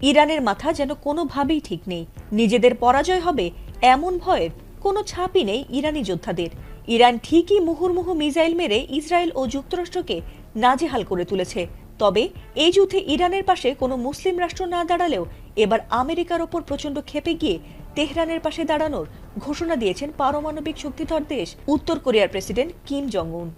ইরানের মাথা যেন কোনোভাবেই ঠিক নেই। নিজেদের পরাজয় হবে এমন ভয়ের কোনো ছাপই নেই ইরানি যোদ্ধাদের। ইরান ঠিকই মুহুর্মুহু মিসাইল মেরে ইসরায়েল ও যুক্তরাষ্ট্রকে নাজেহাল করে তুলেছে। তবে এই যুদ্ধে ইরানের পাশে কোনো মুসলিম রাষ্ট্র না দাঁড়ালেও এবার আমেরিকার ওপর প্রচণ্ড ক্ষেপে গিয়ে তেহরানের পাশে দাঁড়ানোর ঘোষণা দিয়েছেন পারমাণবিক শক্তিধর দেশ উত্তর কোরিয়ার প্রেসিডেন্ট কিম জং উন।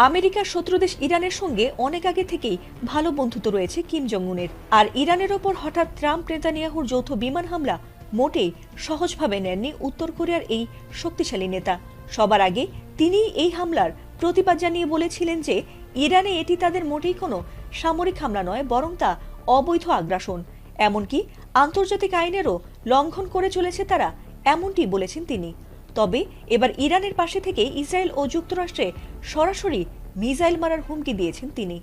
আমেরিকার শত্রু দেশ ইরানের সঙ্গে অনেক আগে থেকেই ভালো বন্ধুত্ব রয়েছে কিম জং উনের। আর ইরানের ওপর হঠাৎ ট্রাম্প নেতানিয়াহুর যৌথ বিমান হামলা মোটেই সহজভাবে নেননি উত্তর কোরিয়ার এই শক্তিশালী নেতা। সবার আগে তিনি এই হামলার প্রতিবাদ জানিয়ে বলেছিলেন যে ইরানে এটি তাদের মোটেই কোনো সামরিক হামলা নয়, বরং তা অবৈধ আগ্রাসন। এমনকি আন্তর্জাতিক আইনেরও লঙ্ঘন করে চলেছে তারা, এমনটি বলেছেন তিনি। তবে এবার ইরানের পাশে থেকে ইসরায়েল ও যুক্তরাষ্ট্রে সরাসরি মিসাইল মারার হুমকি দিয়েছেন তিনি।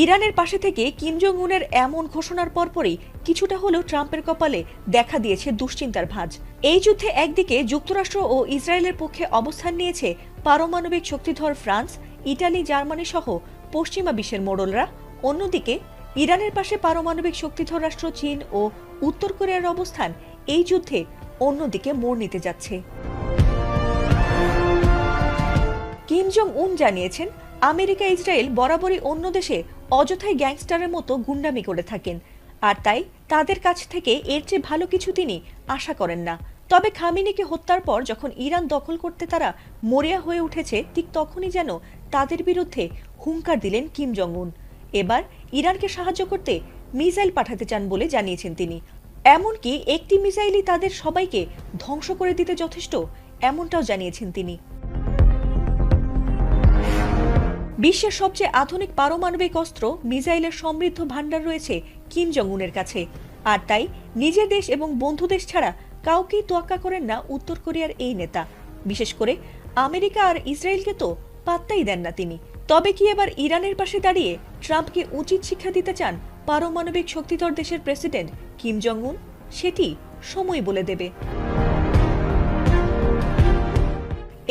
ইরানের পাশে থেকে কিম জং উনের এমন ঘোষণার পরপরই কিছুটা হলেও ট্রাম্পের কপালে দেখা দিয়েছে দুশ্চিন্তার ভাঁজ। এই যুদ্ধে একদিকে যুক্তরাষ্ট্র ও ইসরায়েলের পক্ষে অবস্থান নিয়েছে পারমাণবিক শক্তিধর ফ্রান্স, ইটালি, জার্মানি সহ পশ্চিমা বিশ্বের মোড়লরা। অন্যদিকে ইরানের পাশে পারমাণবিক শক্তিধর রাষ্ট্র চীন ও উত্তর কোরিয়ার অবস্থান এই যুদ্ধে অন্যদিকে মোড় নিতে যাচ্ছে। কিম জং উন জানিয়েছেন, আমেরিকা ইসরায়েল বরাবরই অন্য দেশে অযথাই গ্যাংস্টারের মতো গুন্ডামি করে থাকেন, আর তাই তাদের কাছ থেকে এর চেয়ে ভালো কিছু তিনি আশা করেন না। তবে খামেনিকে হত্যার পর যখন ইরান দখল করতে তারা মরিয়া হয়ে উঠেছে, ঠিক তখনই যেন তাদের বিরুদ্ধে হুঙ্কার দিলেন কিম জং উন। এবার ইরানকে সাহায্য করতে মিসাইল পাঠাতে চান বলে জানিয়েছেন তিনি। এমনকি একটি মিসাইলই তাদের সবাইকে ধ্বংস করে দিতে যথেষ্ট, এমনটাও জানিয়েছেন তিনি। বিশ্বের সবচেয়ে আধুনিক পারমাণবিক অস্ত্র মিসাইলের সমৃদ্ধ ভান্ডার রয়েছে কিম জং উনের কাছে, আর তাই নিজের দেশ এবং বন্ধু দেশ ছাড়া কাউকেই তোয়াক্কা করেন না উত্তর কোরিয়ার এই নেতা। বিশেষ করে আমেরিকা আর ইসরায়েলকে তো পাত্তাই দেন না তিনি। তবে কি এবার ইরানের পাশে দাঁড়িয়ে ট্রাম্পকে উচিত শিক্ষা দিতে চান পারমাণবিক শক্তিধর দেশের প্রেসিডেন্ট কিম জং উন? সেটি সময় বলে দেবে।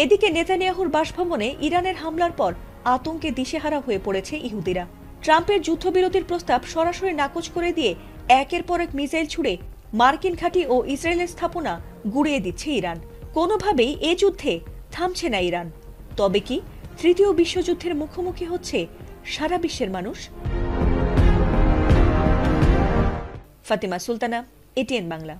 এদিকে নেতানিয়াহুর বাসভবনে ইরানের হামলার পর আতঙ্কে দিশেহারা হয়ে পড়েছে ইহুদিরা। ট্রাম্পের যুদ্ধবিরতির প্রস্তাব সরাসরি নাকচ করে দিয়ে একের পর এক মিসাইল ছুড়ে মার্কিন ঘাঁটি ও ইসরায়েলের স্থাপনা গুঁড়িয়ে দিচ্ছে ইরান। কোনোভাবেই এ যুদ্ধে থামছে না ইরান। তবে কি তৃতীয় বিশ্বযুদ্ধের মুখোমুখি হচ্ছে সারা বিশ্বের মানুষ? ফাতিমা সুলতানা, এটিএন বাংলা।